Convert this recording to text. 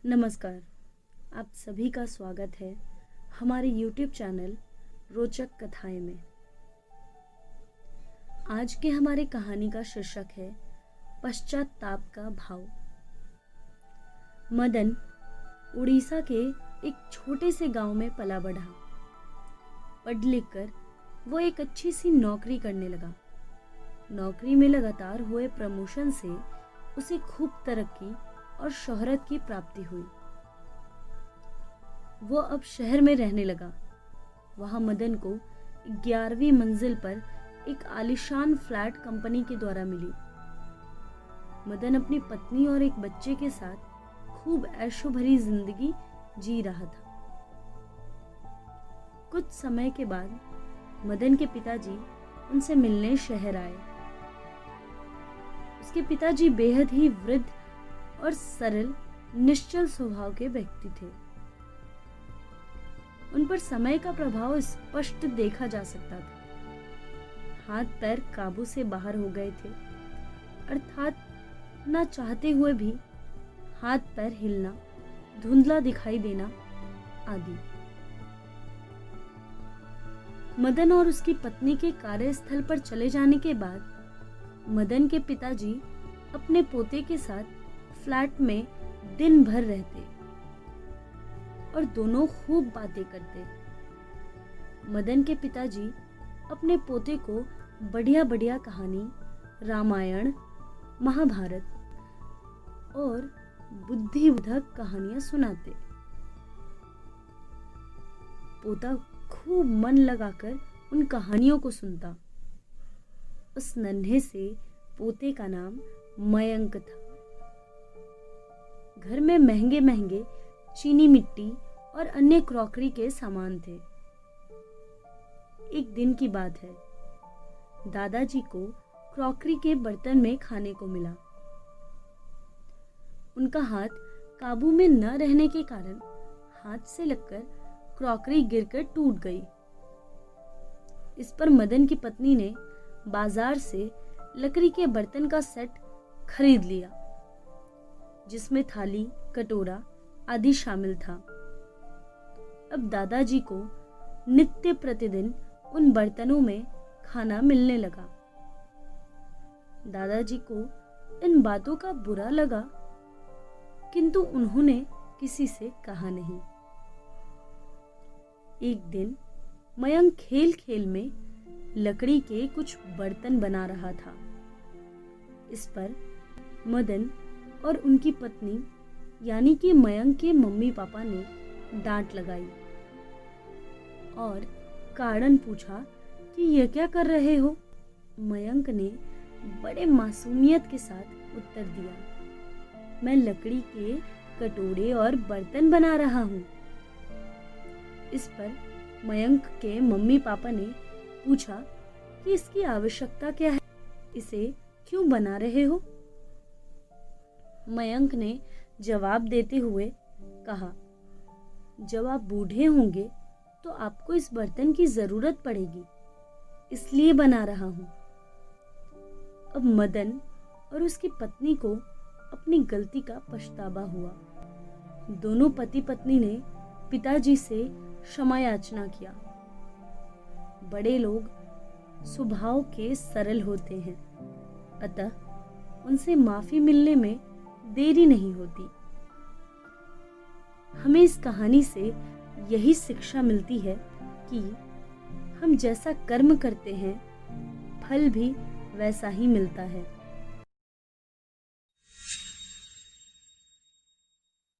नमस्कार। आप सभी का स्वागत है हमारे YouTube चैनल रोचक कथाएं में। आज के हमारे कहानी का शीर्षक है पश्चाताप का भाव। मदन उड़ीसा के एक छोटे से गांव में पला बढ़ा। पढ़ लिख कर वो एक अच्छी सी नौकरी करने लगा। नौकरी में लगातार हुए प्रमोशन से उसे खूब तरक्की और शोहरत की प्राप्ति हुई। वो अब शहर में रहने लगा। वहां मदन को 11वीं मंजिल पर एक आलीशान फ्लैट कंपनी के द्वारा मिली। मदन अपनी पत्नी और एक बच्चे के साथ खूब ऐशो भरी जिंदगी जी रहा था। कुछ समय के बाद मदन के पिताजी उनसे मिलने शहर आए। उसके पिताजी बेहद ही वृद्ध और सरल निश्चल स्वभाव के व्यक्ति थे। उन पर समय का प्रभाव स्पष्ट देखा जा सकता था। हाथ पैर काबू से बाहर हो गए थे, अर्थात ना चाहते हुए भी हाथ पैर हिलना, धुंधला दिखाई देना आदि। मदन और उसकी पत्नी के कार्यस्थल पर चले जाने के बाद मदन के पिताजी अपने पोते के साथ फ्लैट में दिन भर रहते और दोनों खूब बातें करते। मदन के पिताजी अपने पोते को बढ़िया बढ़िया कहानी, रामायण, महाभारत और बुद्धिवर्धक कहानियां सुनाते। पोता खूब मन लगाकर उन कहानियों को सुनता। उस नन्हे से पोते का नाम मयंक था। घर में महंगे महंगे चीनी मिट्टी और अन्य क्रॉकरी के सामान थे। एक दिन की बात है, दादाजी को क्रॉकरी के बर्तन में खाने को मिला। उनका हाथ काबू में न रहने के कारण हाथ से लगकर क्रॉकरी गिरकर टूट गई। इस पर मदन की पत्नी ने बाजार से लकड़ी के बर्तन का सेट खरीद लिया, जिसमें थाली, कटोरा आदि शामिल था। अब दादाजी को नित्य प्रतिदिन उन बर्तनों में खाना मिलने लगा। दादाजी को इन बातों का बुरा लगा, किंतु उन्होंने किसी से कहा नहीं। एक दिन मयंक खेल खेल में लकड़ी के कुछ बर्तन बना रहा था। इस पर मदन और उनकी पत्नी यानी कि मयंक के मम्मी पापा ने डांट लगाई और कारण पूछा कि यह क्या कर रहे हो। मयंक ने बड़े मासूमियत के साथ उत्तर दिया, मैं लकड़ी के कटोरे और बर्तन बना रहा हूँ। इस पर मयंक के मम्मी पापा ने पूछा कि इसकी आवश्यकता क्या है, इसे क्यों बना रहे हो। मयंक ने जवाब देते हुए कहा, जब आप बूढ़े होंगे तो आपको इस बर्तन की जरूरत पड़ेगी, इसलिए बना रहा हूं। अब मदन और उसकी पत्नी को अपनी गलती का पछतावा हुआ। दोनों पति पत्नी ने पिताजी से क्षमा याचना किया। बड़े लोग स्वभाव के सरल होते हैं, अतः उनसे माफी मिलने में देरी नहीं होती। हमें इस कहानी से यही शिक्षा मिलती है कि हम जैसा कर्म करते हैं, फल भी वैसा ही मिलता है।